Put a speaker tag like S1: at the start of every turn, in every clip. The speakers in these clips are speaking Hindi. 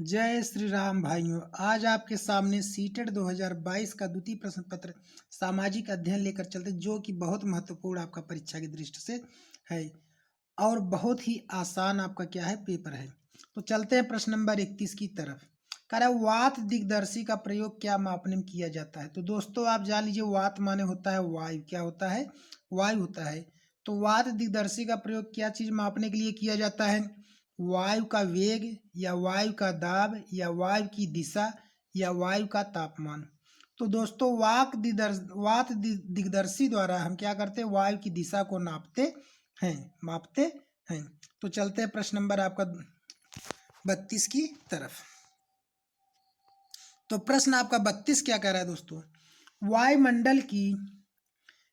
S1: जय श्री राम भाइयों। आज आपके सामने सीटेट 2022 का द्वितीय प्रश्न पत्र सामाजिक अध्ययन लेकर चलते, जो कि बहुत महत्वपूर्ण आपका परीक्षा की दृष्टि से है और बहुत ही आसान आपका क्या है पेपर है। तो चलते हैं प्रश्न नंबर 31 की तरफ। कह रहा है वात दिग्दर्शी का प्रयोग क्या मापने में किया जाता है। तो दोस्तों आप जान लीजिए, वात माने होता है वायु। क्या होता है? वायु होता है। तो वात दिग्दर्शी का प्रयोग क्या चीज मापने के लिए किया जाता है? वायु का वेग या वायु का दाब या वायु की दिशा या वायु का तापमान। तो दोस्तों वात दिग्दर्शी द्वारा हम क्या करते हैं? वायु की दिशा को नापते हैं, मापते हैं। तो चलते हैं प्रश्न नंबर आपका 32 की तरफ। तो प्रश्न आपका 32 क्या कह रहा है दोस्तों? वायुमंडल की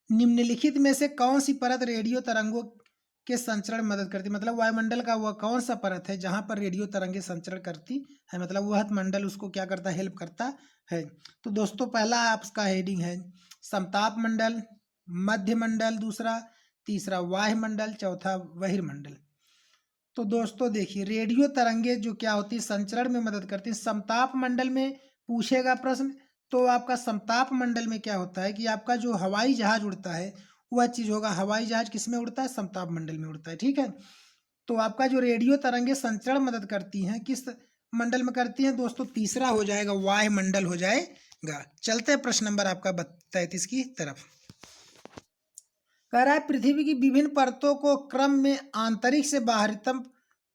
S1: निम्नलिखित में से कौन सी परत रेडियो तरंगों के संचरण में मदद करती है। मतलब वायुमंडल का वह कौन सा परत है जहां पर रेडियो तरंगे संचरण करती है, मतलब वह मंडल उसको क्या करता है? हेल्प करता है। तो दोस्तों पहला आपका हेडिंग है समताप मंडल, मध्य मंडल दूसरा, तीसरा वायुमंडल, चौथा बहिर्मंडल। तो दोस्तों देखिए, रेडियो तरंगे जो क्या होती है? संचरण में मदद करती है। समताप मंडल में पूछेगा प्रश्न, तो आपका समताप मंडल में क्या होता है कि आपका जो हवाई जहाज उड़ता है वह चीज होगा। हवाई जहाज किस में उड़ता है? समताप मंडल में उड़ता है। ठीक है। तो आपका जो रेडियो तरंगे संचरण मदद करती हैं, किस मंडल में करती हैं दोस्तों? तीसरा हो जाएगा, वायुमंडल हो जाएगा। चलते हैं प्रश्न नंबर आपका 33 की तरफ। कह रहा है पृथ्वी की विभिन्न परतों को क्रम में आंतरिक से बाहरीतम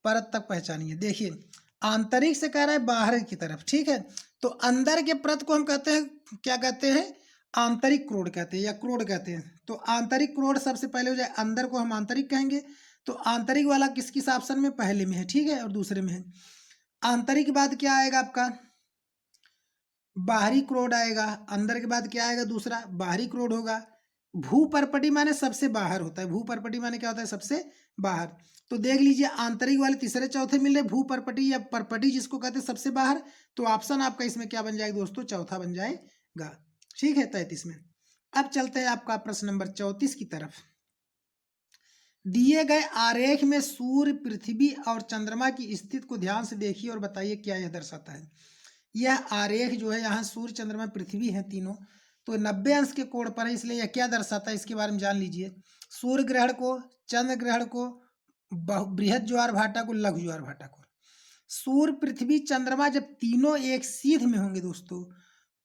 S1: परत तक पहचानिए। देखिए, आंतरिक से कह रहा है बाहर की तरफ। ठीक है। तो अंदर के परत को हम कहते हैं, क्या कहते हैं? आंतरिक क्रोड कहते हैं या क्रोड कहते हैं। तो आंतरिक क्रोड सबसे पहले हो जाए, अंदर को हम आंतरिक कहेंगे। तो आंतरिक वाला किस किस ऑप्शन में? पहले में है। ठीक है। और दूसरे में है। आंतरिक के बाद क्या आएगा आपका? बाहरी क्रोड आएगा। अंदर के बाद क्या आएगा? दूसरा बाहरी क्रोड होगा। भूपर्पटी माने सबसे बाहर होता है। भूपर्पटी माने क्या होता है? सबसे बाहर। तो देख लीजिए, आंतरिक वाले तीसरे चौथे मिल रहे, भूपर्पटी या परपटी जिसको कहते हैं सबसे बाहर। तो ऑप्शन आपका इसमें क्या बन जाएगा दोस्तों? चौथा बन जाएगा। ठीक है, 33 में। अब चलते हैं आपका प्रश्न नंबर 34 की तरफ। दिए गए आरेख में सूर्य, पृथ्वी और चंद्रमा की स्थिति को ध्यान से देखिए और बताइए क्या यह दर्शाता है। यह आरेख जो है, यहाँ सूर्य, चंद्रमा, पृथ्वी है तीनों, तो 90 अंश के कोण पर है। इसलिए यह क्या दर्शाता है इसके बारे में जान लीजिए। सूर्य ग्रहण को, चंद्र ग्रहण को, बृहद ज्वार भाटा को, लघु ज्वार भाटा को। सूर्य, पृथ्वी, चंद्रमा जब तीनों एक सीध में होंगे दोस्तों,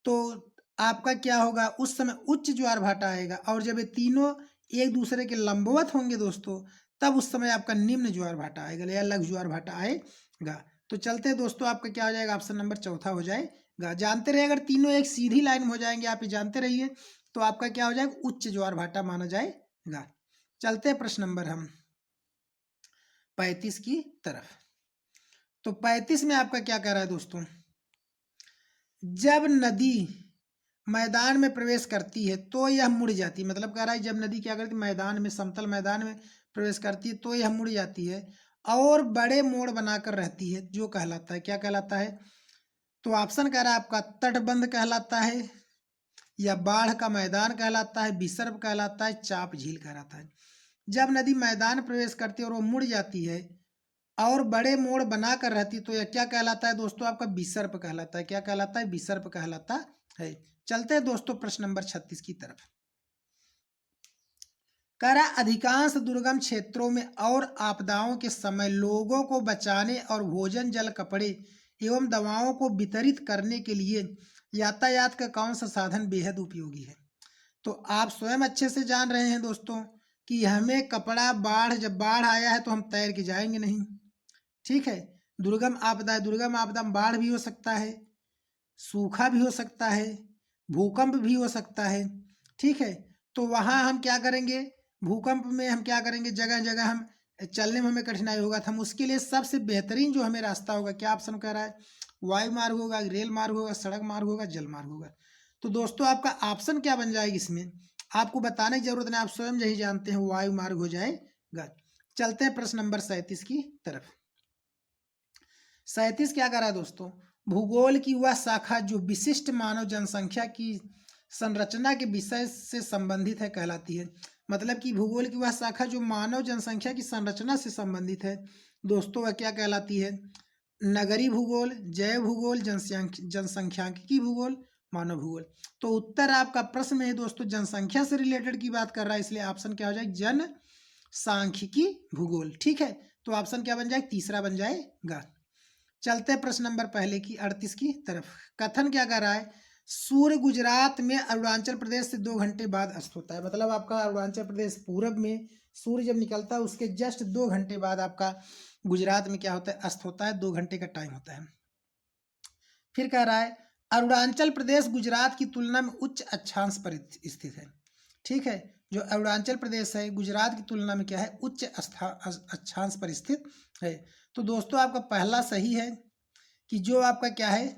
S1: तो आपका क्या होगा? उस समय उच्च ज्वार भाटा आएगा। और जब ये तीनों एक दूसरे के लंबवत होंगे दोस्तों, तब उस समय आपका निम्न ज्वार भाटा आएगा या लघु ज्वार भाटा आएगा। तो चलते हैं दोस्तों, आपका क्या हो जाएगा? ऑप्शन नंबर चौथा हो जाएगा। जानते रहिए, अगर तीनों एक सीधी लाइन में हो जाएंगे, आप ये जानते रहिए, तो आपका क्या हो जाएगा? उच्च ज्वार भाटा माना जाएगा। चलते हैं प्रश्न नंबर हम 35 की तरफ। तो 35 में आपका क्या कह रहा है दोस्तों? जब नदी मैदान में प्रवेश करती है तो यह मुड़ जाती है। मतलब कह रहा है जब नदी क्या करती है? मैदान में, समतल मैदान में प्रवेश करती है तो यह मुड़ जाती है और बड़े मोड़ बनाकर रहती है, जो कहलाता है, क्या कहलाता है? तो ऑप्शन कह रहा है आपका तटबंध कहलाता है, या बाढ़ का मैदान कहलाता है, विसर्प कहलाता है, चाप झील कहलाता है। जब नदी मैदान प्रवेश करती है और वो मुड़ जाती है और बड़े मोड़ बनाकर रहती, तो यह क्या कहलाता है दोस्तों? आपका विसर्प कहलाता है। क्या कहलाता है? विसर्प कहलाता है। चलते हैं दोस्तों प्रश्न नंबर 36 की तरफ। कह रहा अधिकांश दुर्गम क्षेत्रों में और आपदाओं के समय लोगों को बचाने और भोजन, जल, कपड़े एवं दवाओं को वितरित करने के लिए यातायात का कौन सा साधन बेहद उपयोगी है। तो आप स्वयं अच्छे से जान रहे हैं दोस्तों कि हमें कपड़ा, जब बाढ़ आया है तो हम तैर के जाएंगे नहीं। ठीक है। दुर्गम आपदा में बाढ़ भी हो सकता है, सूखा भी हो सकता है, भूकंप भी हो सकता है। ठीक है। तो वहाँ हम क्या करेंगे? भूकंप में हम क्या करेंगे? जगह जगह हम चलने में हमें कठिनाई होगा। तो हम उसके लिए सबसे बेहतरीन जो हमें रास्ता होगा, क्या ऑप्शन कह रहा है? वायु मार्ग होगा, रेल मार्ग होगा, सड़क मार्ग होगा, जल मार्ग होगा। तो दोस्तों आपका ऑप्शन क्या बन जाएगा? इसमें आपको बताने की जरूरत नहीं, आप स्वयं यही जानते हैं, वायु मार्ग हो जाएगा। चलते हैं प्रश्न नंबर 37 की तरफ। 37 क्या कर रहा है दोस्तों? भूगोल की वह शाखा जो विशिष्ट मानव जनसंख्या की संरचना के विषय से संबंधित है कहलाती है। मतलब कि भूगोल की वह शाखा जो मानव जनसंख्या की संरचना से संबंधित है दोस्तों, वह क्या कहलाती है? नगरीय भूगोल, जैव भूगोल, जनसंख्यांकिकी भूगोल, मानव भूगोल। तो उत्तर आपका प्रश्न में है दोस्तों जनसंख्या से रिलेटेड की बात कर रहा है, इसलिए ऑप्शन क्या हो जाएगा, जनसांख्यिकी भूगोल। ठीक है, तो ऑप्शन क्या बन जाएगा, तीसरा बन जाएगा। चलते हैं प्रश्न नंबर पहले की 38 की तरफ। कथन क्या कर रहा है, सूर्य गुजरात में अरुणाचल प्रदेश से 2 घंटे बाद अस्त होता है। मतलब आपका अरुणाचल प्रदेश पूरब में सूर्य जब निकलता है उसके जस्ट 2 घंटे बाद आपका गुजरात में क्या होता है, अस्त होता है। 2 घंटे का टाइम होता है। फिर कह रहा है अरुणाचल प्रदेश गुजरात की तुलना में उच्च अक्षांश पर स्थित है। ठीक है, जो अरुणाचल प्रदेश है गुजरात की तुलना में क्या है, उच्च अक्षांश पर स्थित है। तो दोस्तों आपका पहला सही है कि जो आपका क्या है,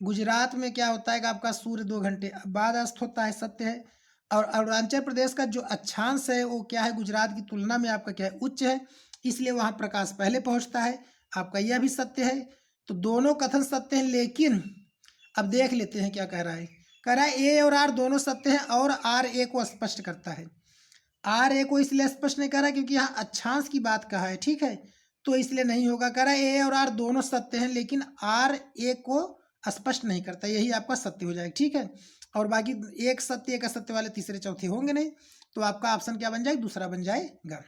S1: गुजरात में क्या होता है कि आपका सूर्य 2 घंटे बाद अस्त होता है, सत्य है। और अरुणाचल प्रदेश का जो अक्षांश है वो क्या है, गुजरात की तुलना में आपका क्या है, उच्च है, इसलिए वहाँ प्रकाश पहले पहुँचता है। आपका यह भी सत्य है। तो दोनों कथन सत्य हैं, लेकिन अब देख लेते हैं क्या कह रहा है। कह रहा है ए और आर दोनों सत्य हैं और आर ए को स्पष्ट करता है। आर ए को इसलिए स्पष्ट नहीं कर रहा क्योंकि यहाँ अक्षांश की बात कहा है। ठीक है, तो इसलिए नहीं होगा। कह रहा है ए और आर दोनों सत्य हैं, लेकिन आर ए को स्पष्ट नहीं करता, यही आपका सत्य हो जाएगा। ठीक है, और बाकी एक सत्य एक असत्य वाले तीसरे चौथे होंगे नहीं, तो आपका ऑप्शन क्या बन जाएगा, दूसरा बन जाएगा।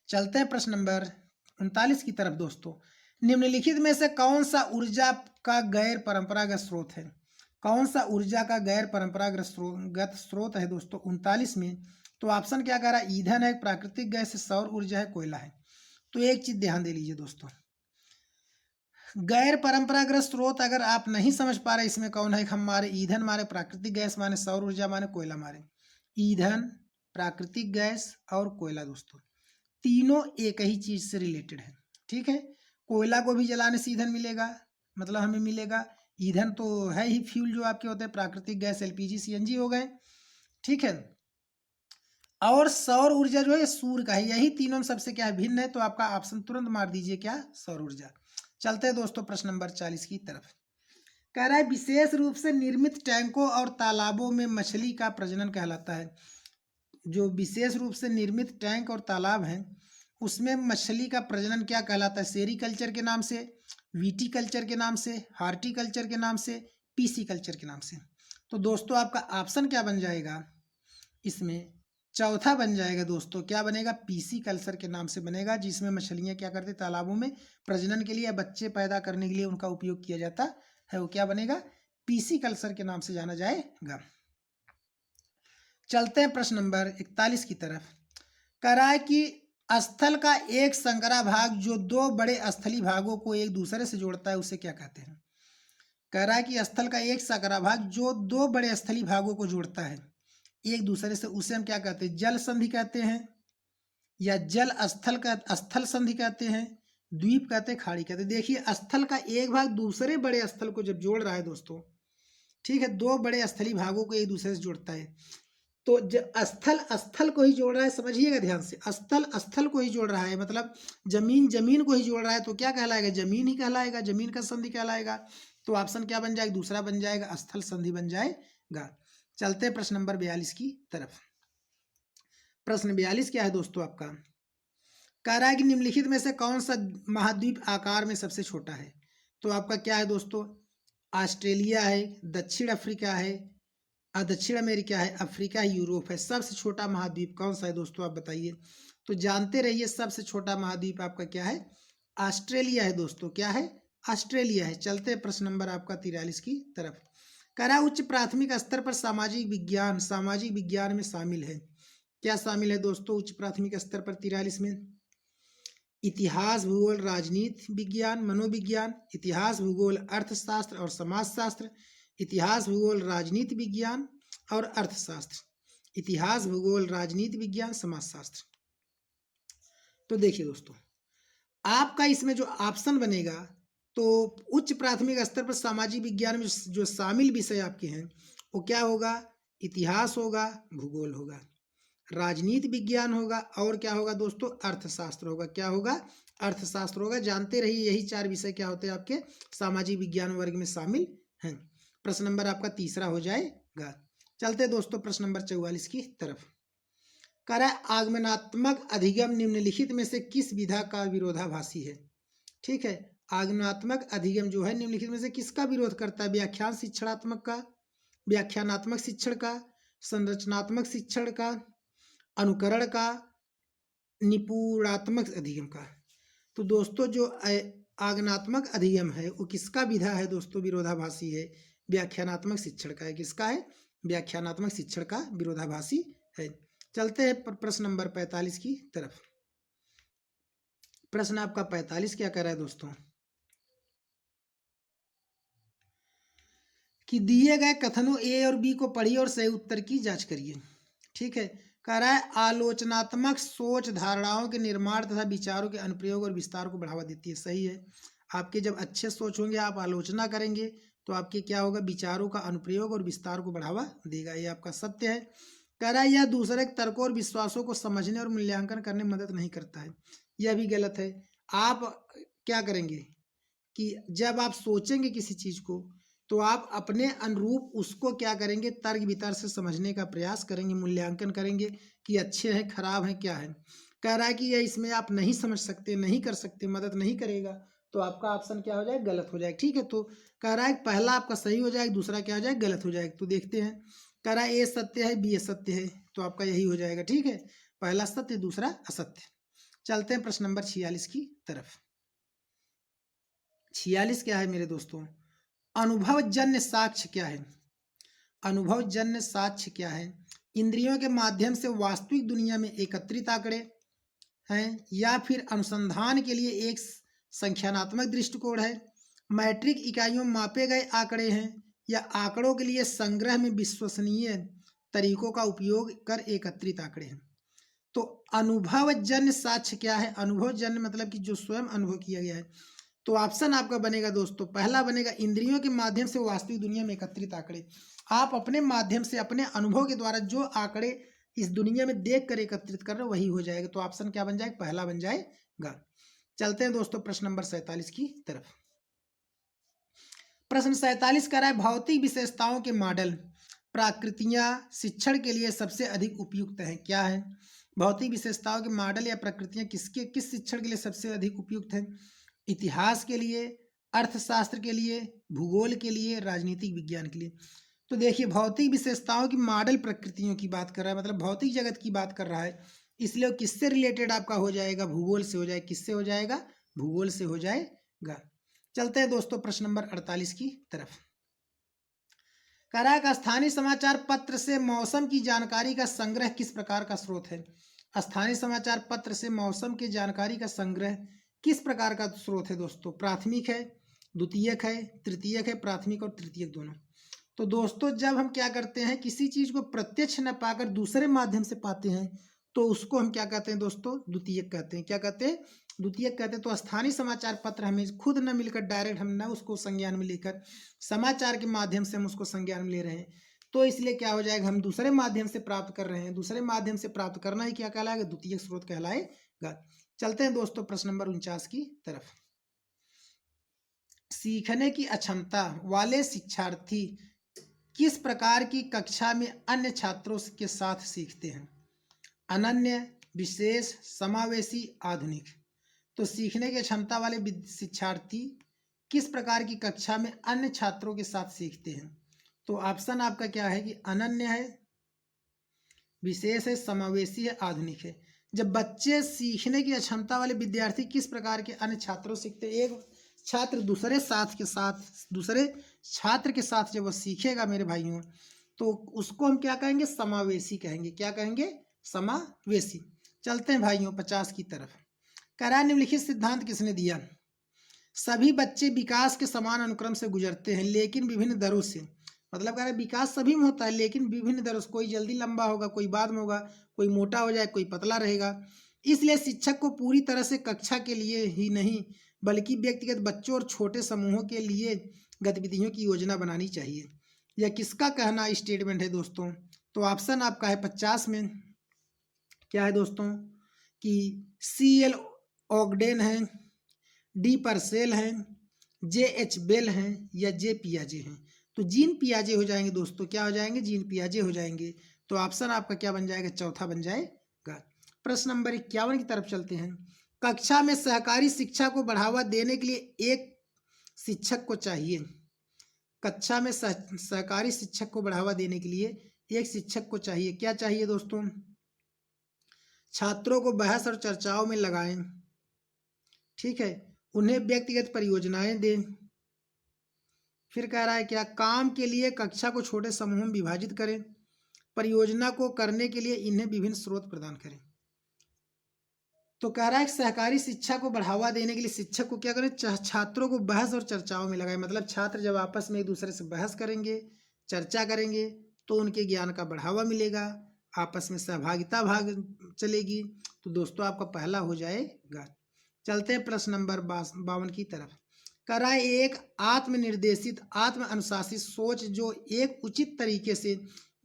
S1: चलते हैं प्रश्न नंबर 39 की तरफ दोस्तों। निम्नलिखित में से कौन सा ऊर्जा का गैर परंपरागत स्रोत है। कौन सा ऊर्जा का गैर परंपरागत स्रोत है दोस्तों 39 में। तो ऑप्शन क्या कह रहा है, ईंधन है, प्राकृतिक गैस है, सौर ऊर्जा है, कोयला है। तो एक चीज ध्यान दे लीजिए दोस्तों, गैर परंपरागत स्रोत अगर आप नहीं समझ पा रहे इसमें कौन है, हम मारे ईंधन मारे, प्राकृतिक गैस माने, सौर ऊर्जा माने, कोयला मारे। ईंधन, प्राकृतिक गैस और कोयला दोस्तों तीनों एक ही चीज से रिलेटेड है। ठीक है, कोयला को भी जलाने से ईंधन मिलेगा, मतलब हमें मिलेगा। ईंधन तो है ही फ्यूल जो आपके होते हैं, प्राकृतिक गैस एलपीजी सीएनजी हो गए। ठीक है, और सौर ऊर्जा जो है सूर्य का है। यही तीनों में सबसे क्या है, भिन्न है। तो आपका ऑप्शन तुरंत मार दीजिए क्या, सौर ऊर्जा। चलते हैं दोस्तों प्रश्न नंबर 40 की तरफ। कह रहा है विशेष रूप से निर्मित टैंकों और तालाबों में मछली का प्रजनन कहलाता है। जो विशेष रूप से निर्मित टैंक और तालाब हैं उसमें मछली का प्रजनन क्या कहलाता है, सेरीकल्चर के नाम से, वीटिकल्चर के नाम से, हार्टिकल्चर के नाम से, पीसीकल्चर के नाम से। तो दोस्तों आपका ऑप्शन क्या बन जाएगा, इसमें चौथा बन जाएगा दोस्तों, क्या बनेगा, पीसी कल्चर के नाम से बनेगा, जिसमें मछलियां क्या करते तालाबों में प्रजनन के लिए, बच्चे पैदा करने के लिए उनका उपयोग किया जाता है। वो क्या बनेगा, पीसी कल्चर के नाम से जाना जाएगा। चलते हैं प्रश्न नंबर 41 की तरफ। कह रहा है कि स्थल का एक संकरा भाग जो 2 बड़े स्थलीय भागों को एक दूसरे से जोड़ता है उसे क्या कहते हैं। कह रहा है कि स्थल का एक संकरा भाग जो 2 बड़े स्थलीय भागों को जोड़ता है एक दूसरे से, उसे हम क्या कहते हैं, जल संधि कहते हैं, या जल स्थल का स्थल संधि कहते हैं, द्वीप कहते हैं, खाड़ी कहते हैं। देखिए स्थल का एक भाग दूसरे बड़े स्थल को जब जोड़ रहा है दोस्तों, ठीक है, 2 बड़े स्थलीय भागों को एक दूसरे से जोड़ता है, तो स्थल स्थल को ही जोड़ रहा है, समझिएगा ध्यान से, स्थल स्थल को ही जोड़ रहा है, मतलब जमीन जमीन को ही जोड़ रहा है, तो क्या कहलाएगा, जमीन ही कहलाएगा, जमीन का संधि कहलाएगा। तो ऑप्शन क्या बन जाएगा, दूसरा बन जाएगा, स्थल संधि बन जाएगा। चलते हैं प्रश्न नंबर 42 की तरफ। प्रश्न 42 क्या है दोस्तों आपका, कह रहा है कि निम्नलिखित में से कौन सा महाद्वीप आकार में सबसे छोटा है। तो आपका क्या है दोस्तों, ऑस्ट्रेलिया है, दक्षिण अफ्रीका है, दक्षिण अमेरिका है, अफ्रीका है, यूरोप है। सबसे छोटा महाद्वीप कौन सा है दोस्तों, आप बताइए। तो जानते रहिए सबसे छोटा महाद्वीप आपका क्या है, ऑस्ट्रेलिया है दोस्तों, क्या है, ऑस्ट्रेलिया है। चलते हैं प्रश्न नंबर आपका 43 की तरफ। कह रहा है उच्च प्राथमिक स्तर पर सामाजिक विज्ञान में शामिल है। क्या शामिल है दोस्तों उच्च प्राथमिक स्तर पर 43 में, इतिहास, भूगोल, राजनीति विज्ञान, मनोविज्ञान, इतिहास, भूगोल, अर्थशास्त्र और समाजशास्त्र, इतिहास, भूगोल, राजनीति विज्ञान और अर्थशास्त्र, इतिहास, भूगोल, राजनीति विज्ञान, समाजशास्त्र। तो देखिए दोस्तों आपका इसमें जो ऑप्शन बनेगा, तो उच्च प्राथमिक स्तर पर सामाजिक विज्ञान में जो शामिल विषय आपके हैं वो क्या होगा, इतिहास होगा, भूगोल होगा, राजनीति विज्ञान होगा, और क्या होगा दोस्तों, अर्थशास्त्र होगा। क्या होगा, अर्थशास्त्र होगा। जानते रहिए यही 4 विषय क्या होते हैं आपके सामाजिक विज्ञान वर्ग में शामिल हैं। प्रश्न नंबर आपका तीसरा हो जाएगा। चलते दोस्तों प्रश्न नंबर 44 की तरफ। कह रहा है आगमनात्मक अधिगम निम्नलिखित में से किस विधा का विरोधाभासी है। ठीक है। आगमनात्मक अधिगम जो है निम्नलिखित में से किसका विरोध करता है? व्याख्यान शिक्षणात्मक का, व्याख्यानात्मक शिक्षण का, संरचनात्मक शिक्षण का, अनुकरण का, निपुणात्मक अधिगम का। तो दोस्तों जो आगमनात्मक अधिगम है वो किसका विधा है दोस्तों? विरोधाभासी है, व्याख्यानात्मक शिक्षण का है। किसका है? व्याख्यानात्मक शिक्षण का विरोधाभासी है। चलते हैं प्रश्न नंबर 45 की तरफ। प्रश्न आपका 45 क्या कह रहा है दोस्तों? कि दिए गए कथनों ए और बी को पढ़िए और सही उत्तर की जांच करिए। ठीक है। कह रहा है आलोचनात्मक सोच धारणाओं के निर्माण तथा विचारों के अनुप्रयोग और विस्तार को बढ़ावा देती है। सही है। आपके जब अच्छे सोच होंगे, आप आलोचना करेंगे तो आपके क्या होगा? विचारों का अनुप्रयोग और विस्तार को बढ़ावा देगा। ये आपका सत्य है। कह रहा है यह दूसरे के तर्कों और विश्वासों को समझने और मूल्यांकन करने में मदद नहीं करता है। यह भी गलत है। आप क्या करेंगे कि जब आप सोचेंगे किसी चीज को तो आप अपने अनुरूप उसको क्या करेंगे? तर्क वितर्क से समझने का प्रयास करेंगे, मूल्यांकन करेंगे कि अच्छे हैं, खराब हैं, क्या है। कह रहा है कि यह इसमें आप नहीं समझ सकते, नहीं कर सकते, मदद नहीं करेगा, तो आपका ऑप्शन क्या हो जाएगा? गलत हो जाएगा। ठीक है। तो कह रहा है पहला आपका सही हो जाएगा, दूसरा क्या हो जाएगा? गलत हो जाएगा। तो देखते हैं। कह रहा है ए सत्य है, बी असत्य है, तो आपका यही हो जाएगा। ठीक है। पहला सत्य, दूसरा असत्य। चलते हैं प्रश्न नंबर 46 की तरफ। 46 क्या है मेरे दोस्तों? अनुभवजन्य साक्ष्य क्या है? अनुभवजन्य साक्ष्य क्या है? इंद्रियों के माध्यम से वास्तविक दुनिया में एकत्रित आंकड़े हैं या फिर अनुसंधान के लिए एक संख्यानात्मक दृष्टिकोण है, मैट्रिक इकाइयों में मापे गए आंकड़े हैं या आंकड़ों के लिए संग्रह में विश्वसनीय तरीकों का उपयोग कर एकत्रित आंकड़े हैं। तो अनुभवजन्य साक्ष्य क्या है? अनुभवजन्य मतलब कि जो स्वयं अनुभव किया गया है। तो ऑप्शन आपका बनेगा दोस्तों, पहला बनेगा इंद्रियों के माध्यम से वास्तविक दुनिया में एकत्रित आंकड़े। आप अपने माध्यम से, अपने अनुभव के द्वारा जो आंकड़े इस दुनिया में देख कर एकत्रित कर रहे हो वही हो जाएगा। तो ऑप्शन क्या बन जाएगा? पहला बन जाएगा। चलते हैं दोस्तों प्रश्न नंबर 47 की तरफ। प्रश्न 47 कह रहा है भौतिक विशेषताओं के मॉडल प्रकृतियां शिक्षण के लिए सबसे अधिक उपयुक्त हैं। क्या है? भौतिक विशेषताओं के मॉडल या प्रकृतियां किस शिक्षण के लिए सबसे अधिक उपयुक्त हैं? इतिहास के लिए, अर्थशास्त्र के लिए, भूगोल के लिए, राजनीतिक विज्ञान के लिए। तो देखिए भौतिक विशेषताओं की मॉडल प्रकृतियों की बात कर रहा है, मतलब भौतिक जगत की बात कर रहा है, इसलिए किससे रिलेटेड आपका हो जाएगा? भूगोल से हो जाएगा। किससे हो जाएगा? भूगोल से हो जाएगा। चलते हैं दोस्तों प्रश्न नंबर 48 की तरफ। कह रहा है कि स्थानीय समाचार पत्र से मौसम की जानकारी का संग्रह किस प्रकार का स्रोत है? स्थानीय समाचार पत्र से मौसम की जानकारी का संग्रह किस प्रकार का स्रोत है दोस्तों? प्राथमिक है, द्वितीयक है, तृतीयक है, प्राथमिक और तृतीयक दोनों। तो दोस्तों जब हम क्या करते हैं, किसी चीज को प्रत्यक्ष न पाकर दूसरे माध्यम से पाते हैं तो उसको हम क्या कहते हैं दोस्तों? द्वितीयक कहते हैं। क्या कहते हैं? द्वितीयक कहते हैं। तो स्थानीय समाचार पत्र हमें खुद न मिलकर डायरेक्ट हम न उसको संज्ञान में लेकर समाचार के माध्यम से हम उसको संज्ञान में ले रहे हैं, तो इसलिए क्या हो जाएगा? हम दूसरे माध्यम से प्राप्त कर रहे हैं। दूसरे माध्यम से प्राप्त करना ही क्या कहलाएगा? द्वितीयक स्रोत कहलाएगा। चलते हैं दोस्तों प्रश्न नंबर 49 की तरफ। सीखने की अक्षमता वाले शिक्षार्थी किस प्रकार की कक्षा में अन्य छात्रों के साथ सीखते हैं? अनन्य, विशेष, समावेशी, आधुनिक। तो सीखने की क्षमता वाले शिक्षार्थी किस प्रकार की कक्षा में अन्य छात्रों के साथ सीखते हैं? तो ऑप्शन आपका क्या है कि अनन्य है, विशेष है, समावेशी है, आधुनिक है। जब बच्चे सीखने की क्षमता वाले विद्यार्थी किस प्रकार के अन्य छात्रों से सीखते हैं? एक छात्र दूसरे छात्र के साथ जब वो सीखेगा मेरे भाइयों, तो उसको हम क्या कहेंगे? समावेशी कहेंगे। क्या कहेंगे? समावेशी। चलते हैं भाइयों 50 की तरफ। कह रहा है निम्नलिखित सिद्धांत किसने दिया? सभी बच्चे विकास के समान अनुक्रम से गुजरते हैं लेकिन विभिन्न दरों से। मतलब कह रहा है विकास सभी में होता है लेकिन विभिन्न दरों से। कोई जल्दी लंबा होगा, कोई बाद में होगा, कोई मोटा हो जाए, कोई पतला रहेगा। इसलिए शिक्षक को पूरी तरह से कक्षा के लिए ही नहीं बल्कि व्यक्तिगत बच्चों और छोटे समूहों के लिए गतिविधियों की योजना बनानी चाहिए। यह किसका कहना स्टेटमेंट है दोस्तों? तो ऑप्शन आपका है 50 में क्या है दोस्तों? कि CL ऑगडेन है, D परसेल हैं, JH बेल हैं या J पियाजे हैं। तो जीन पियाजे हो जाएंगे दोस्तों। क्या हो जाएंगे? जीन पियाजे हो जाएंगे। तो ऑप्शन आपका क्या बन जाएगा? चौथा बन जाएगा। प्रश्न नंबर 51 की तरफ चलते हैं। कक्षा में सहकारी शिक्षा को बढ़ावा देने के लिए एक शिक्षक को चाहिए। कक्षा में सहकारी शिक्षक को बढ़ावा देने के लिए एक शिक्षक को चाहिए। क्या चाहिए दोस्तों? छात्रों को बहस और चर्चाओं में लगाएं। ठीक है, उन्हें व्यक्तिगत परियोजनाएं दें। फिर कह रहा है क्या? काम के लिए कक्षा को छोटे समूहों में विभाजित करें। परियोजना को करने के लिए इन्हें विभिन्न स्रोत प्रदान करें। तो कह रहा है कि सहकारी शिक्षा को बढ़ावा देने के लिए शिक्षक को क्या करें? छात्रों को बहस और चर्चाओं में लगाएं। मतलब छात्र जब आपस में एक दूसरे से बहस करेंगे, चर्चा करेंगे, तो उनके ज्ञान का बढ़ावा मिलेगा, आपस में सहभागिता भाग चलेगी। तो दोस्तों आपका पहला हो जाएगा। चलते हैं प्रश्न नंबर 52 की तरफ। कह रहा है एक आत्मनिर्देशित आत्म अनुशासित सोच जो एक उचित तरीके से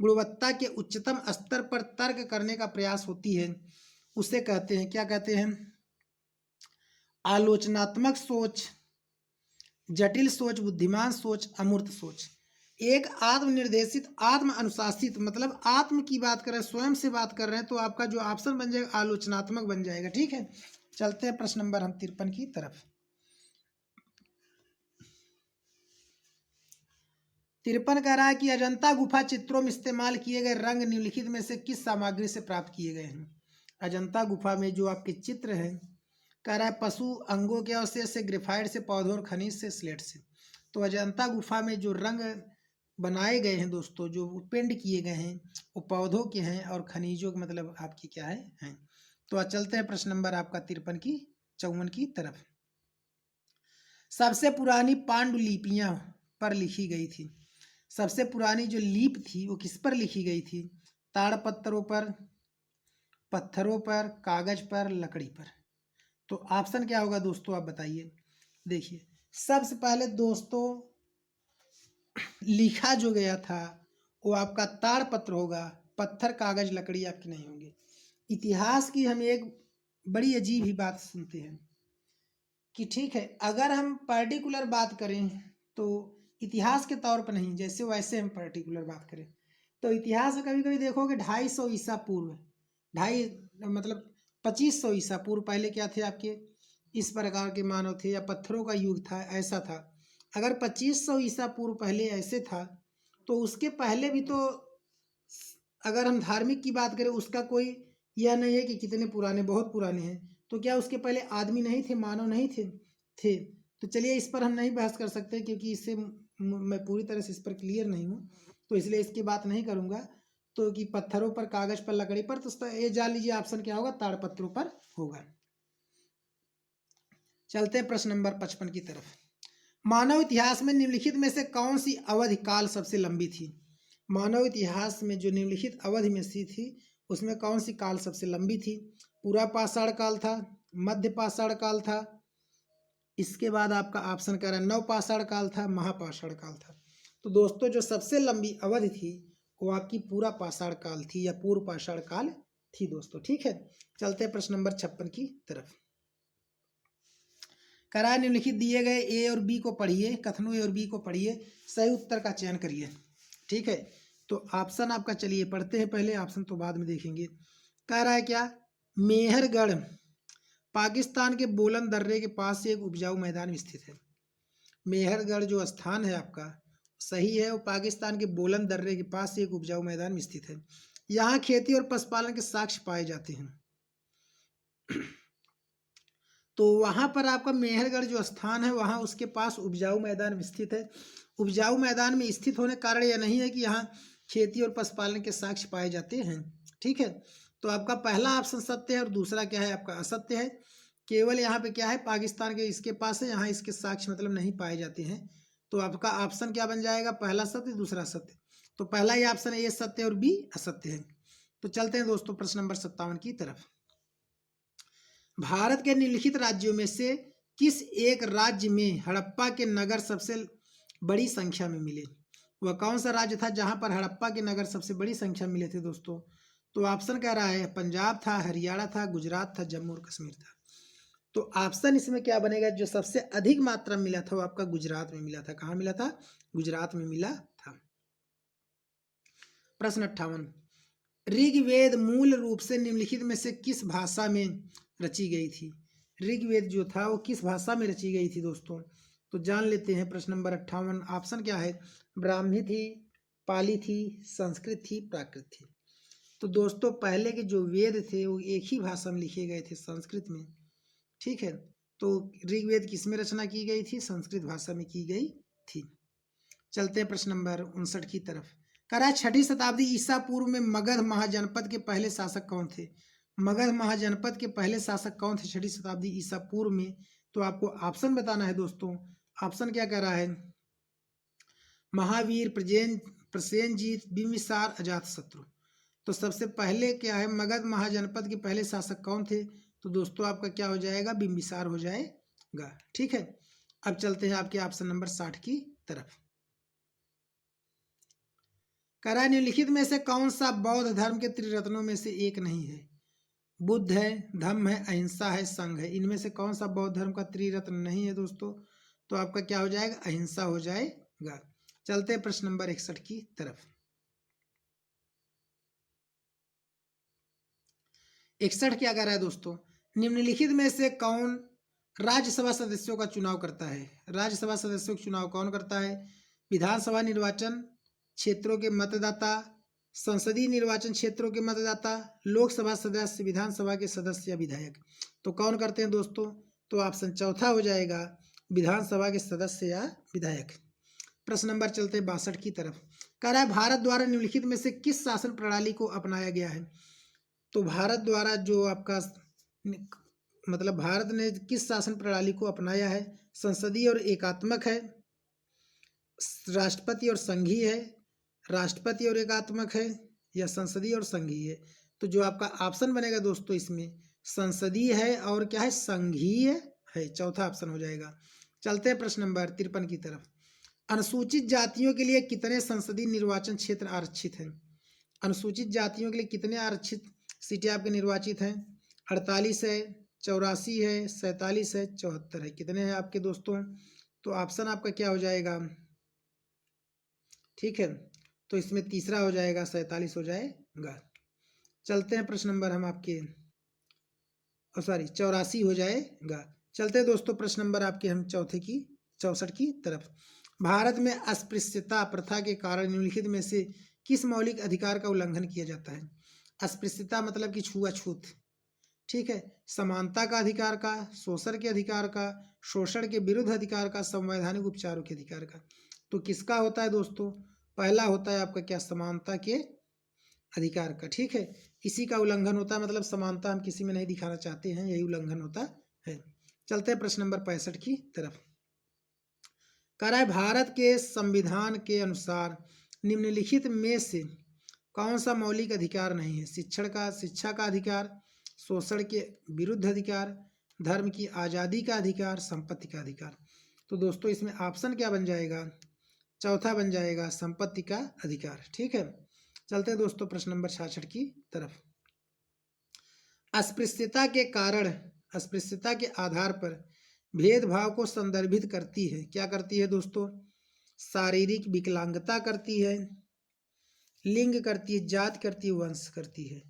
S1: गुणवत्ता के उच्चतम स्तर पर तर्क करने का प्रयास होती है, उसे कहते हैं, क्या कहते हैं? आलोचनात्मक सोच, जटिल सोच, बुद्धिमान सोच, अमूर्त सोच। एक आत्मनिर्देशित आत्म अनुशासित मतलब आत्म की बात कर रहे हैं, स्वयं से बात कर रहे हैं, तो आपका जो ऑप्शन बन जाएगा आलोचनात्मक बन जाएगा। ठीक है, चलते हैं प्रश्न नंबर हम 53 की तरफ। 53 कह रहा है कि अजंता गुफा चित्रों में इस्तेमाल किए गए रंग निम्नलिखित में से किस सामग्री से प्राप्त किए गए हैं? अजंता गुफा में जो आपके चित्र हैं, कह रहा है पशु अंगों के अवशेष से, ग्रेफाइट से, पौधों और खनिज से, स्लेट से। तो अजंता गुफा में जो रंग बनाए गए हैं दोस्तों, जो पेंट किए गए हैं, वो पौधों के हैं और खनिजों के मतलब आपकी क्या हैं। तो चलते हैं प्रश्न नंबर आपका 54 की तरफ। सबसे पुरानी पांडुलिपियां पर लिखी गई थी। सबसे पुरानी जो लीप थी वो किस पर लिखी गई थी? ताड़पत्रों पर, पत्थरों पर, कागज पर, लकड़ी पर। तो ऑप्शन क्या होगा दोस्तों, आप बताइए। देखिए, सबसे पहले दोस्तों लिखा जो गया था वो आपका ताड़पत्र होगा, पत्थर, कागज, लकड़ी आपकी नहीं होंगे। इतिहास की हम एक बड़ी अजीब ही बात सुनते हैं कि ठीक है, अगर हम पर्टिकुलर बात करें तो इतिहास के तौर पर नहीं, जैसे वैसे हम पर्टिकुलर बात करें तो इतिहास में कभी कभी देखोगे 250 ईसा पूर्व, ढाई मतलब 2500 ईसा पूर्व पहले क्या थे आपके, इस प्रकार के मानव थे या पत्थरों का युग था, ऐसा था। अगर 2500 ईसा पूर्व पहले ऐसे था तो उसके पहले भी तो, अगर हम धार्मिक की बात करें, उसका कोई यह नहीं है कि कितने पुराने, बहुत पुराने हैं। तो क्या उसके पहले आदमी नहीं थे, मानव नहीं थे? तो चलिए इस पर हम नहीं बहस कर सकते क्योंकि इससे मैं पूरी तरह से इस पर क्लियर नहीं हूँ, तो इसलिए इसकी बात नहीं करूँगा। तो कि पत्थरों पर, कागज पर, लकड़ी पर, तो ये जान लीजिए ऑप्शन क्या होगा, ताड़पत्रों पर होगा। चलते हैं प्रश्न नंबर 55 की तरफ। मानव इतिहास में निम्नलिखित में से कौन सी अवधि काल सबसे लंबी थी? मानव इतिहास में जो निम्नलिखित अवधि में से थी उसमें कौन सी काल सबसे लंबी थी? पूरा पाषाण काल था, मध्य पाषाण काल था, इसके बाद आपका ऑप्शन कह रहा है नव पाषाण काल था, महापाषाण काल था। तो दोस्तों जो सबसे लंबी अवधि थी वो आपकी पूरा पाषाण काल थी या पूर्व पाषाण काल थी दोस्तों। ठीक है, चलते हैं प्रश्न नंबर 56 की तरफ। करार निम्नलिखित दिए गए ए और बी को पढ़िए, कथनों ए और बी को पढ़िए, सही उत्तर का चयन करिए। ठीक है, तो ऑप्शन आपका चलिए पढ़ते हैं, पहले ऑप्शन तो बाद में देखेंगे। कह रहा है क्या? मेहरगढ़ पाकिस्तान के बोलन दर्रे के पास एक उपजाऊ मैदान में स्थित है। मेहरगढ़ जो स्थान है आपका सही है, वो पाकिस्तान के बोलन दर्रे के पास एक उपजाऊ मैदान में स्थित है। यहाँ खेती और पशुपालन के साक्ष्य पाए जाते हैं। तो वहाँ पर आपका मेहरगढ़ जो स्थान है वहाँ उसके पास उपजाऊ मैदान में स्थित है। उपजाऊ मैदान में स्थित होने का कारण यह नहीं है कि यहाँ खेती और पशुपालन के साक्ष्य पाए जाते हैं। ठीक है, तो आपका पहला ऑप्शन सत्य है और दूसरा क्या है आपका असत्य है। केवल यहाँ पे क्या है, पाकिस्तान के इसके पास है, यहाँ इसके साक्ष्य मतलब नहीं पाए जाते हैं। तो आपका ऑप्शन क्या बन जाएगा, पहला सत्य दूसरा सत्य। तो पहला ही ऑप्शन ए सत्य और बी असत्य है। तो चलते हैं दोस्तों प्रश्न नंबर 57 की तरफ। भारत के निम्नलिखित राज्यों में से किस एक राज्य में हड़प्पा के नगर सबसे बड़ी संख्या में मिले? वह कौन सा राज्य था जहां पर हड़प्पा के नगर सबसे बड़ी संख्या में मिले थे दोस्तों? तो ऑप्शन कह रहा है पंजाब था, हरियाणा था, गुजरात था, जम्मू और कश्मीर था। तो ऑप्शन इसमें क्या बनेगा, जो सबसे अधिक मात्रा में मिला था वो आपका गुजरात में मिला था। कहाँ मिला था? गुजरात में मिला था। प्रश्न 58, ऋग्वेद मूल रूप से निम्नलिखित में से किस भाषा में रची गई थी? ऋग्वेद जो था वो किस भाषा में रची गई थी दोस्तों? तो जान लेते हैं। प्रश्न नंबर 58 ऑप्शन क्या है? ब्राह्मी थी, पाली थी, संस्कृत थी, प्राकृत थी। तो दोस्तों पहले के जो वेद थे वो एक ही भाषा में लिखे गए थे, संस्कृत में। ठीक है, तो ऋग्वेद किस में रचना की गई थी? संस्कृत भाषा में की गई थी। चलते हैं प्रश्न नंबर 59 की तरफ। कह रहा है 6वीं शताब्दी ईसा पूर्व में मगध महाजनपद के पहले शासक कौन थे? मगध महाजनपद के पहले शासक कौन थे 6वीं शताब्दी ईसा पूर्व में? तो आपको ऑप्शन बताना है दोस्तों। ऑप्शन क्या कह रहा है? महावीर, प्रसेनजीत, बिंबिसार, अजातशत्रु। तो सबसे पहले क्या है? मगध महाजनपद के पहले शासक कौन थे? तो दोस्तों आपका क्या हो जाएगा? बिंबिसार हो जाएगा। ठीक है, अब चलते हैं आपके ऑप्शन नंबर 60 की तरफ। कह रहा है निम्नलिखित में से कौन सा बौद्ध धर्म के त्रिरत्नों में से एक नहीं है? बुद्ध है, धम्म है, अहिंसा है, संघ है। इनमें से कौन सा बौद्ध धर्म का त्रिरत्न नहीं है दोस्तों? तो आपका क्या हो जाएगा? अहिंसा हो जाएगा। चलते हैं प्रश्न नंबर 61 की तरफ। 61 क्या कह रहा है दोस्तों? निम्नलिखित में से कौन राज्यसभा सदस्यों का चुनाव करता है? राज्यसभा सदस्यों का चुनाव कौन करता है? विधानसभा निर्वाचन क्षेत्रों के मतदाता, संसदीय निर्वाचन क्षेत्रों के मतदाता, लोकसभा सदस्य, विधानसभा के सदस्य या विधायक। तो कौन करते हैं दोस्तों? तो ऑप्शन चौथा हो जाएगा, विधानसभा के सदस्य या विधायक। प्रश्न नंबर चलते 62 की तरफ। कह रहा है भारत द्वारा निम्नलिखित में से किस शासन प्रणाली को अपनाया गया है? तो भारत द्वारा जो आपका मतलब भारत ने किस शासन प्रणाली को अपनाया है? संसदीय और एकात्मक है, राष्ट्रपति और संघीय है, राष्ट्रपति और एकात्मक है, या संसदीय और संघीय है? तो जो आपका ऑप्शन बनेगा दोस्तों इसमें संसदीय है और क्या है? संघीय है। चौथा ऑप्शन हो जाएगा। चलते हैं प्रश्न नंबर 53 की तरफ। अनुसूचित जातियों के लिए कितने संसदीय निर्वाचन क्षेत्र आरक्षित हैं? अनुसूचित जातियों के लिए कितने आरक्षित सीटें आपके निर्वाचित हैं? 48 है, 84 है, 47 है, 74 है। कितने हैं आपके दोस्तों? तो ऑप्शन आपका क्या हो जाएगा? ठीक है, तो इसमें तीसरा हो जाएगा, 47 हो जाएगा। चलते हैं प्रश्न नंबर हम आपके 84 हो जाएगा। चलते हैं दोस्तों प्रश्न नंबर आपके हम 64 की तरफ। भारत में अस्पृश्यता प्रथा के कारण निम्नलिखित में से किस मौलिक अधिकार का उल्लंघन किया जाता है? अस्पृश्यता मतलब कि छुआछूत। ठीक है, समानता का अधिकार का, शोषण के अधिकार का, शोषण के विरुद्ध अधिकार का, संवैधानिक उपचारों के अधिकार का। तो किसका होता है दोस्तों? पहला होता है आपका क्या? समानता के अधिकार का। ठीक है, इसी का उल्लंघन होता है, मतलब समानता हम किसी में नहीं दिखाना चाहते हैं, यही उल्लंघन होता है। चलते हैं प्रश्न नंबर 65 की तरफ। कह रहा है भारत के संविधान के अनुसार निम्नलिखित में से कौन सा मौलिक अधिकार नहीं है? शिक्षा का अधिकार, शोषण के विरुद्ध अधिकार, धर्म की आज़ादी का अधिकार, संपत्ति का अधिकार। तो दोस्तों इसमें ऑप्शन क्या बन जाएगा? चौथा बन जाएगा, संपत्ति का अधिकार। ठीक है, चलते हैं दोस्तों प्रश्न नंबर 66 की तरफ। अस्पृश्यता के कारण, अस्पृश्यता के आधार पर भेदभाव को संदर्भित करती है। क्या करती है दोस्तों? शारीरिक विकलांगता करती है, लिंग करती है, जात करती है, वंश करती है।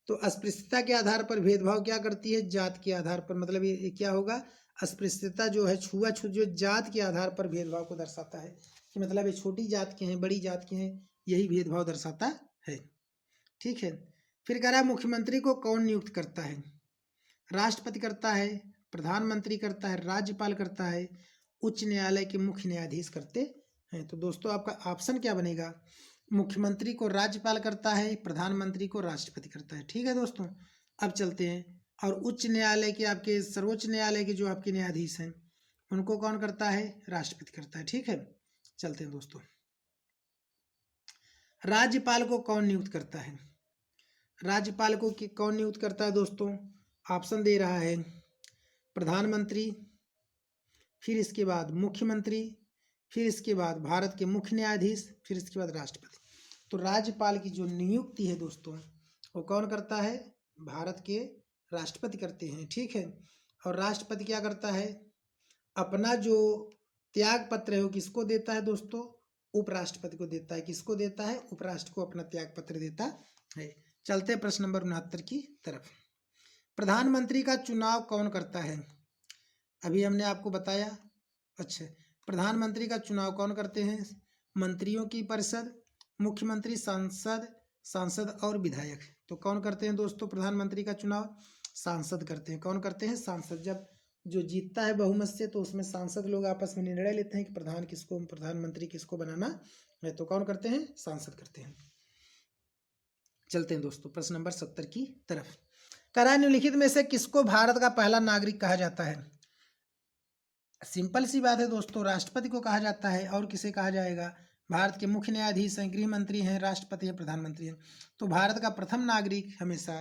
S1: तो अस्पृश्यता के आधार पर भेदभाव क्या करती है? जात के आधार पर। मतलब ये क्या होगा? अस्पृश्यता जो है छुआछूत जो जात के आधार पर भेदभाव को दर्शाता है, कि मतलब ये छोटी जात के हैं, बड़ी जात के हैं, यही भेदभाव दर्शाता है। ठीक है, फिर कह रहा है मुख्यमंत्री को कौन नियुक्त करता है? राष्ट्रपति करता है, प्रधानमंत्री करता है, राज्यपाल करता है, उच्च न्यायालय के मुख्य न्यायाधीश करते हैं। तो दोस्तों आपका ऑप्शन क्या बनेगा? मुख्यमंत्री को राज्यपाल करता है, प्रधानमंत्री को राष्ट्रपति करता है। ठीक है दोस्तों, अब चलते हैं। और उच्च न्यायालय के आपके सर्वोच्च न्यायालय के जो आपके न्यायाधीश हैं उनको कौन करता है? राष्ट्रपति करता है। ठीक है, चलते हैं दोस्तों। राज्यपाल को कौन नियुक्त करता है? राज्यपाल को कौन नियुक्त करता है दोस्तों? ऑप्शन दे रहा है प्रधानमंत्री, फिर इसके बाद मुख्यमंत्री, फिर इसके बाद भारत के मुख्य न्यायाधीश, फिर इसके बाद राष्ट्रपति। तो राज्यपाल की जो नियुक्ति है दोस्तों वो कौन करता है? भारत के राष्ट्रपति करते हैं। ठीक है, और राष्ट्रपति क्या करता है? अपना जो त्याग पत्र है वो किसको देता है दोस्तों? उपराष्ट्रपति को देता है। किसको देता है? उपराष्ट्र को अपना त्याग पत्र देता है। चलते हैं प्रश्न नंबर 69 की तरफ। प्रधानमंत्री का चुनाव कौन करता है? अभी हमने आपको बताया। अच्छा, प्रधानमंत्री का चुनाव कौन करते हैं? मंत्रियों की परिषद, मुख्यमंत्री, सांसद और विधायक। तो कौन करते हैं दोस्तों प्रधानमंत्री का चुनाव? सांसद करते हैं। कौन करते हैं? सांसद। जब जो जीतता है बहुमत से तो उसमें सांसद लोग आपस में निर्णय लेते हैं कि प्रधानमंत्री किसको बनाना है। तो कौन करते हैं? सांसद करते हैं। चलते हैं दोस्तों प्रश्न नंबर 70 की तरफ। करा निम्नलिखित में से किसको भारत का पहला नागरिक कहा जाता है? सिंपल सी बात है दोस्तों, राष्ट्रपति को कहा जाता है। और किसे कहा जाएगा? भारत के मुख्य न्यायाधीश हैं, गृह मंत्री हैं, राष्ट्रपति हैं, प्रधानमंत्री हैं। तो भारत का प्रथम नागरिक हमेशा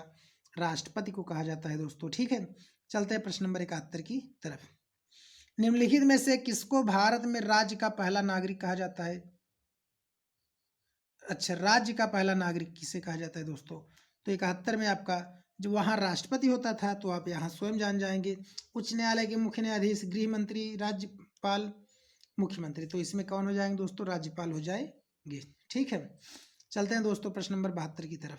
S1: राष्ट्रपति को कहा जाता है दोस्तों। ठीक है, चलते हैं प्रश्न नंबर 71 की तरफ। निम्नलिखित में से किसको भारत में राज्य का पहला नागरिक कहा जाता है? अच्छा, राज्य का पहला नागरिक किसे कहा जाता है दोस्तों? तो 71 में आपका जो वहाँ राष्ट्रपति होता था, तो आप यहाँ स्वयं जान जाएंगे। उच्च न्यायालय के मुख्य न्यायाधीश, गृह मंत्री, राज्यपाल, मुख्यमंत्री। तो इसमें कौन हो जाएंगे दोस्तों? राज्यपाल हो जाएंगे। ठीक है, चलते हैं दोस्तों प्रश्न नंबर 72 की तरफ।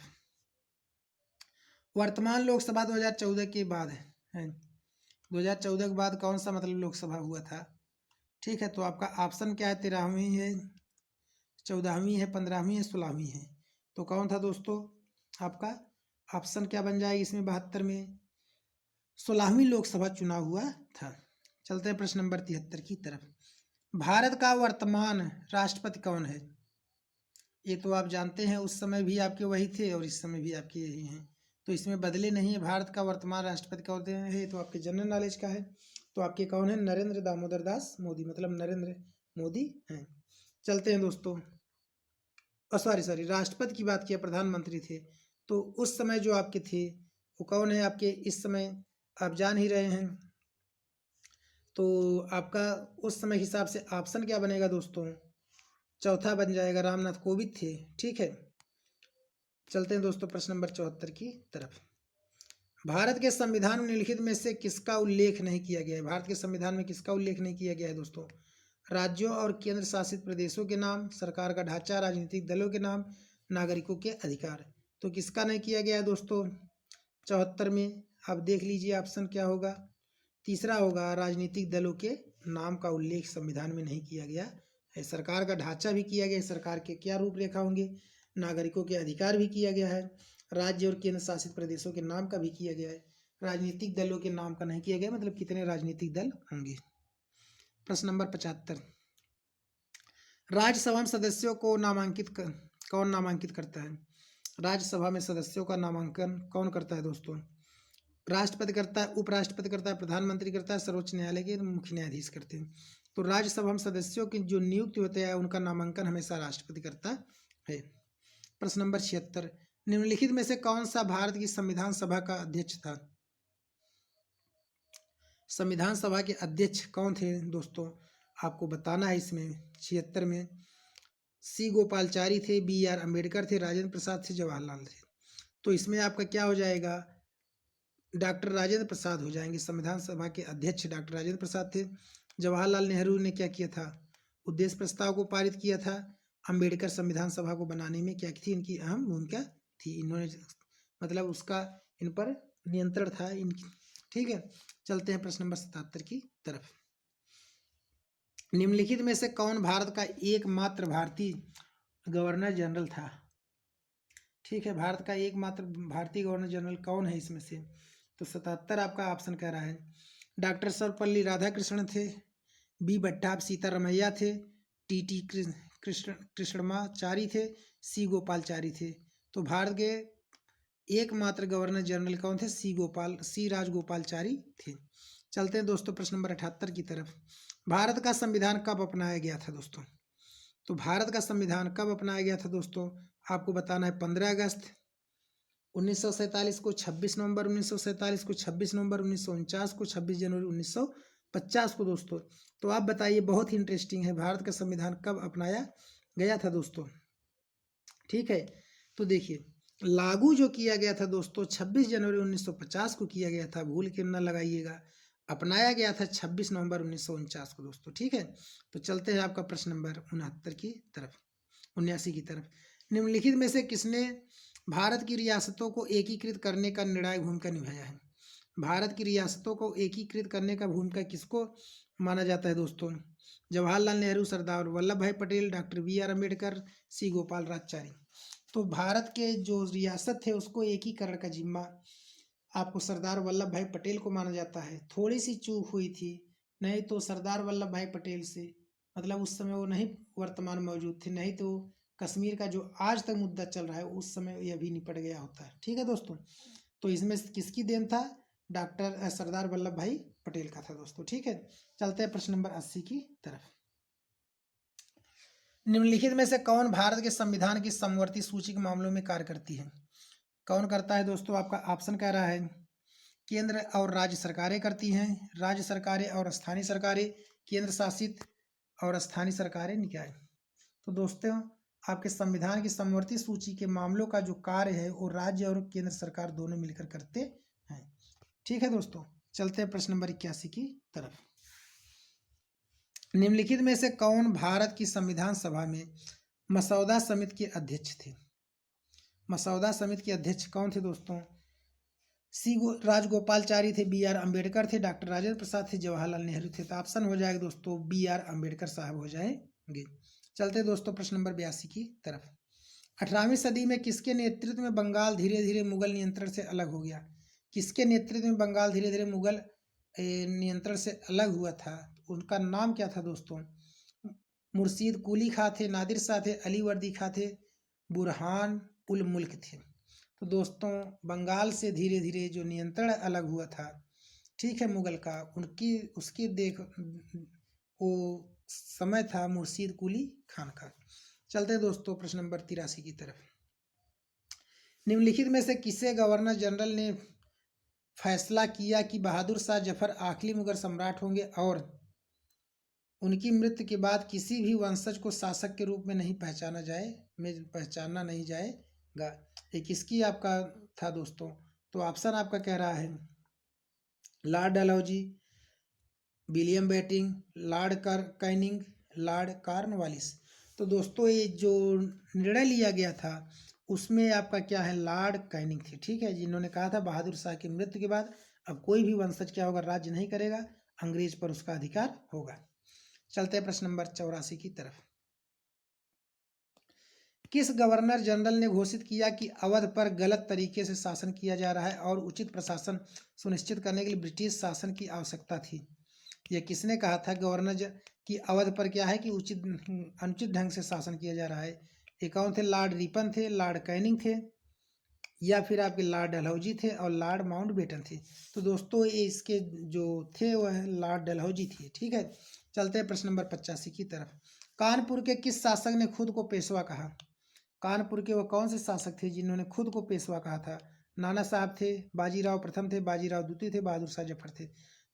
S1: वर्तमान लोकसभा 2014 के बाद है 2014 के बाद कौन सा मतलब लोकसभा हुआ था? ठीक है, तो आपका ऑप्शन क्या है? 13वीं है, 14वीं है, 15वीं है, 16वीं है। तो कौन था दोस्तों? आपका ऑप्शन क्या बन जाएगा इसमें? 72 में 16वीं लोकसभा चुनाव हुआ था। चलते हैं प्रश्न नंबर 73 की तरफ। भारत का वर्तमान राष्ट्रपति कौन है? ये तो आप जानते हैं, उस समय भी आपके वही थे और इस समय भी आपके यही हैं, तो इसमें बदले नहीं है। भारत का वर्तमान राष्ट्रपति कौन है? तो आपके जनरल नॉलेज का है। तो आपके कौन है? नरेंद्र दामोदर दास मोदी, मतलब नरेंद्र मोदी हैं। चलते हैं दोस्तों, सॉरी राष्ट्रपति की बात किया, प्रधानमंत्री थे। तो उस समय जो आपके थे वो कौन है आपके? इस समय आप जान ही रहे हैं। तो आपका उस समय हिसाब से ऑप्शन क्या बनेगा दोस्तों? चौथा बन जाएगा, रामनाथ कोविंद थे। ठीक है, चलते हैं दोस्तों प्रश्न नंबर 74 की तरफ। भारत के संविधान में निम्नलिखित में से किसका उल्लेख नहीं किया गया है? भारत के संविधान में किसका उल्लेख नहीं किया गया है दोस्तों? राज्यों और केंद्र शासित प्रदेशों के नाम, सरकार का ढांचा, राजनीतिक दलों के नाम, नागरिकों के अधिकार। तो किसका नहीं किया गया है दोस्तों 74 में? आप देख लीजिए ऑप्शन क्या होगा। तीसरा होगा, राजनीतिक दलों के नाम का उल्लेख संविधान में नहीं किया गया है। सरकार का ढांचा भी किया गया है, सरकार के क्या रूपरेखा होंगे, नागरिकों के अधिकार भी किया गया है, राज्य और केंद्र शासित प्रदेशों के नाम का भी किया गया है। राजनीतिक दलों के नाम का नहीं किया गया, मतलब कितने राजनीतिक दल होंगे। प्रश्न नंबर 75। राज्यसभा में सदस्यों को कौन नामांकित करता है? राज्यसभा में सदस्यों का नामांकन कौन करता है दोस्तों? राष्ट्रपति करता है, उपराष्ट्रपति करता है, प्रधानमंत्री करता है, सर्वोच्च न्यायालय के मुख्य न्यायाधीश करते हैं। तो राज्यसभा में सदस्यों की जो नियुक्ति होते हैं उनका नामांकन हमेशा राष्ट्रपति करता है। प्रश्न नंबर 76। निम्नलिखित में से कौन सा भारत की संविधान सभा का अध्यक्ष था? संविधान सभा के अध्यक्ष कौन थे दोस्तों? आपको बताना है इसमें। 76 में सी गोपालचारी थे, BR अम्बेडकर थे, राजेंद्र प्रसाद थे, जवाहरलाल थे। तो इसमें आपका क्या हो जाएगा? डॉक्टर राजेंद्र प्रसाद हो जाएंगे। संविधान सभा के अध्यक्ष डॉक्टर राजेंद्र प्रसाद थे। जवाहरलाल नेहरू ने क्या किया था? उद्देश्य प्रस्ताव को पारित किया था। अम्बेडकर संविधान सभा को बनाने में क्या थी इनकी अहम भूमिका थी, इन्होंने मतलब उसका इन पर नियंत्रण था इनकी। ठीक है, चलते हैं प्रश्न नंबर 77 की तरफ। निम्नलिखित में से कौन भारत का एकमात्र भारतीय गवर्नर जनरल था? ठीक है, भारत का एकमात्र भारतीय गवर्नर जनरल कौन है इसमें से? तो 77 आपका ऑप्शन कह रहा है। डॉक्टर सर्वपल्ली राधाकृष्णन थे, B पट्टाभ सीतारमैया थे, TT कृष्णमाचारी थे, C गोपालचारी थे। तो भारत के एकमात्र गवर्नर जनरल कौन थे? C राजगोपालचारी थे। चलते हैं दोस्तों प्रश्न नंबर 78 की तरफ। भारत का संविधान कब अपनाया गया था दोस्तों? तो भारत का संविधान कब अपनाया गया था दोस्तों? आपको बताना है 15 अगस्त 1947 को, 26 नवंबर 1947 को, 26 नवंबर 1949 को, 26 जनवरी 1950 को दोस्तों। तो आप बताइए, बहुत ही इंटरेस्टिंग है, भारत का संविधान कब अपनाया गया था दोस्तों? ठीक है, तो देखिए लागू जो किया गया था दोस्तों 26 जनवरी 1950 को किया गया था, भूल के न लगाइएगा। अपनाया गया था 26 नवंबर 1949 को दोस्तों। ठीक है, तो चलते हैं आपका प्रश्न नंबर 79 की तरफ। निम्नलिखित में से किसने भारत की रियासतों को एकीकृत करने का निर्णायक भूमिका निभाया है? भारत की रियासतों को एकीकृत करने का भूमिका किसको माना जाता है दोस्तों? Jawaharlal Nehru, Sardar Vallabh Bhai Patel, doctor B R Ambedkar, C Gopalachari. तो भारत के जो रियासत थे उसको एकीकरण का जिम्मा आपको सरदार वल्लभ भाई पटेल को माना जाता है। थोड़ी सी चूक हुई थी, नहीं तो सरदार वल्लभ भाई पटेल से मतलब उस समय वो नहीं वर्तमान मौजूद थे, नहीं तो कश्मीर का जो आज तक मुद्दा चल रहा है उस समय यह भी निपट गया होता है। ठीक है दोस्तों, तो इसमें किसकी देन था? डॉक्टर सरदार वल्लभ भाई पटेल का था दोस्तों। ठीक है, चलते हैं प्रश्न नंबर 80 की तरफ। निम्नलिखित में से कौन भारत के संविधान की समवर्ती सूची के मामलों में कार्य करती है? कौन करता है दोस्तों? आपका ऑप्शन कह रहा है केंद्र और राज्य सरकारें करती हैं, राज्य सरकारें और स्थानीय सरकारें, केंद्र शासित और स्थानीय सरकारें निकाय। तो दोस्तों आपके संविधान की समवर्ती सूची के मामलों का जो कार्य है वो राज्य और केंद्र सरकार दोनों मिलकर करते हैं। ठीक है दोस्तों, चलते हैं प्रश्न नंबर 81 की तरफ। निम्नलिखित में से कौन भारत की संविधान सभा में मसौदा समिति के अध्यक्ष थे? मसौदा समिति के अध्यक्ष कौन थे दोस्तों? सी राजगोपालचारी थे, बी आर अम्बेडकर थे, डॉक्टर राजेंद्र प्रसाद थे, जवाहरलाल नेहरू थे। तो ऑप्शन हो जाएगा दोस्तों बी आर अम्बेडकर साहब हो जाएंगे। चलते दोस्तों प्रश्न नंबर 82 की तरफ। 18वीं सदी में किसके नेतृत्व में बंगाल धीरे धीरे मुगल नियंत्रण से अलग हो गया? किसके नेतृत्व में बंगाल धीरे धीरे मुगल नियंत्रण से अलग हुआ था? उनका नाम क्या था दोस्तों? मुर्शीद कुली खां थे, नादिर शाह थे, अली वर्दी खां थे, बुरहान उल मुल्क थे। तो दोस्तों बंगाल से धीरे धीरे जो नियंत्रण अलग हुआ था, ठीक है, मुगल का, उनकी उसकी देख वो समय था मुर्शीद कुली खान का। चलते हैं दोस्तों प्रश्न नंबर 83 की तरफ। निम्नलिखित में से किसे गवर्नर जनरल ने फैसला किया कि बहादुर शाह जफर आखिरी मुगल सम्राट होंगे और उनकी मृत्यु के बाद किसी भी वंशज को शासक के रूप में नहीं पहचाना नहीं जाएगा? ये किसकी आपका था दोस्तों? तो ऑप्शन आपका कह रहा है Lord Dalhousie, William Bentinck, Lord Canning, Lord Cornwallis. तो दोस्तों ये जो निर्णय लिया गया था उसमें आपका क्या है? लॉर्ड कैनिंग थे। ठीक है, जिन्होंने कहा था बहादुर शाह की मृत्यु के बाद अब कोई भी वंशज क्या होगा? राज्य नहीं करेगा, अंग्रेज पर उसका अधिकार होगा। चलते हैं प्रश्न नंबर 84 की तरफ। किस गवर्नर जनरल ने घोषित किया कि अवध पर गलत तरीके से शासन किया जा रहा है और उचित प्रशासन सुनिश्चित करने के लिए ब्रिटिश शासन की आवश्यकता थी? यह किसने कहा था गवर्नर कि अवध पर क्या है कि अनुचित ढंग से शासन किया जा रहा है? ये कौन थे? लॉर्ड रिपन थे, लॉर्ड कैनिंग थे, या फिर आपके लॉर्ड डलहौजी थे और लॉर्ड माउंटबेटन थे? तो दोस्तों ये इसके जो थे वह लॉर्ड डलहौजी थे। ठीक है, चलते हैं प्रश्न नंबर 85 की तरफ। कानपुर के किस शासक ने खुद को पेशवा कहा? कानपुर के वो कौन से शासक थे जिन्होंने खुद को पेशवा कहा था? नाना साहब थे, बाजीराव प्रथम थे, बाजीराव द्वितीय थे, बहादुर शाह जफर थे।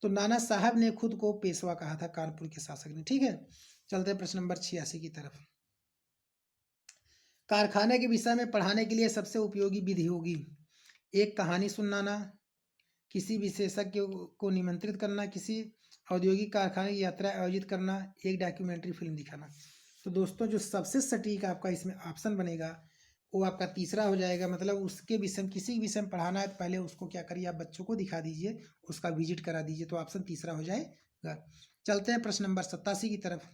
S1: तो नाना साहब ने खुद को पेशवा कहा था कानपुर के शासक ने। ठीक है, चलते हैं प्रश्न नंबर 86 की तरफ। कारखाने के विषय में पढ़ाने के लिए सबसे उपयोगी विधि होगी? एक, कहानी सुनाना, किसी विशेषज्ञ को निमंत्रित करना, किसी औद्योगिक कारखाने की यात्रा आयोजित करना, एक डॉक्यूमेंट्री फिल्म दिखाना। तो दोस्तों जो सबसे सटीक आपका इसमें ऑप्शन बनेगा वो आपका तीसरा हो जाएगा। मतलब उसके विषय में किसी विषय में पढ़ाना है तो पहले उसको क्या करिए, आप बच्चों को दिखा दीजिए, उसका विजिट करा दीजिए। तो ऑप्शन तीसरा हो जाएगा। चलते हैं प्रश्न नंबर 87 की तरफ।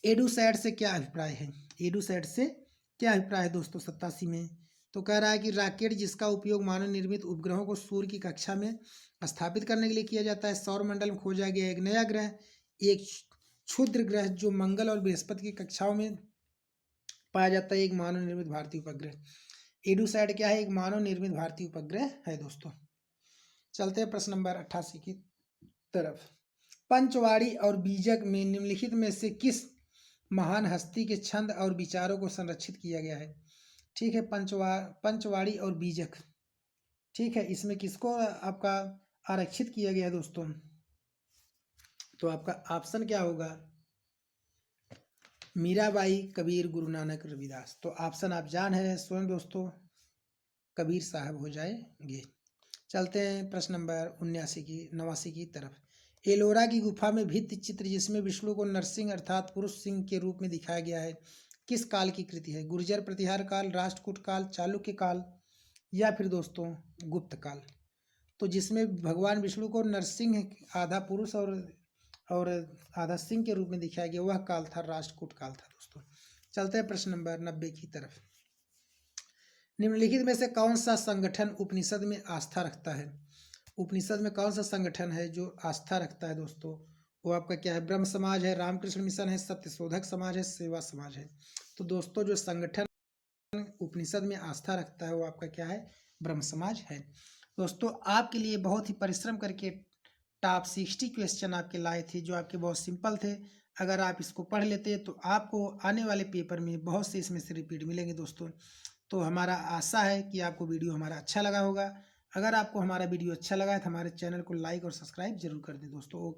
S1: एडुसैट से क्या अभिप्राय है? एडुसैट से क्या अभिप्राय है दोस्तों 87 में? तो कह रहा है कि रॉकेट जिसका उपयोग मानव निर्मित उपग्रहों को सूर्य की कक्षा में स्थापित करने के लिए किया जाता है। सौर मंडल में खोजा गया एक नया ग्रह, एक क्षुद्र ग्रह जो मंगल और बृहस्पति की कक्षाओं में पाया जाता है, एक मानव निर्मित भारतीय उपग्रह। एडुसैट क्या है? एक मानव निर्मित भारतीय उपग्रह है दोस्तों। चलते हैं प्रश्न नंबर 88 की तरफ। पंचवाड़ी और बीजक में निम्नलिखित में से किस महान हस्ती के छंद और विचारों को संरक्षित किया गया है? ठीक है, पंचवाड़ी और बीजक। ठीक है, इसमें किसको आपका आरक्षित किया गया है दोस्तों? तो आपका ऑप्शन क्या होगा? मीराबाई, कबीर, गुरु नानक, रविदास। तो ऑप्शन आप जान है स्वयं दोस्तों, कबीर साहब हो जाएंगे। चलते हैं प्रश्न नंबर 89 की तरफ। एलोरा की गुफा में भित्ति चित्र जिसमें विष्णु को नरसिंह अर्थात पुरुष सिंह के रूप में दिखाया गया है, किस काल की कृति है? गुर्जर प्रतिहार काल, राष्ट्रकूट काल, चालुक्य काल, या फिर दोस्तों गुप्त काल? तो जिसमें भगवान विष्णु को नरसिंह आधा पुरुष और आधा सिंह के रूप में दिखाया गया, वह काल था राष्ट्रकूट काल था दोस्तों। चलते हैं प्रश्न नंबर 90 की तरफ। निम्नलिखित में से कौन सा संगठन उपनिषद में आस्था रखता है? उपनिषद में कौन सा संगठन है जो आस्था रखता है दोस्तों? वो आपका क्या है? ब्रह्म समाज है, रामकृष्ण मिशन है, सत्यशोधक समाज है, सेवा समाज है। तो दोस्तों जो संगठन उपनिषद में आस्था रखता है वो आपका क्या है? ब्रह्म समाज है। दोस्तों आपके लिए बहुत ही परिश्रम करके टॉप 60 क्वेश्चन आपके लाए थे, जो आपके बहुत सिंपल थे। अगर आप इसको पढ़ लेते तो आपको आने वाले पेपर में बहुत से इसमें से रिपीट मिलेंगे दोस्तों। तो हमारा आशा है कि आपको वीडियो हमारा अच्छा लगा होगा। अगर आपको हमारा वीडियो अच्छा लगा है तो हमारे चैनल को लाइक और सब्सक्राइब जरूर कर दें दोस्तों।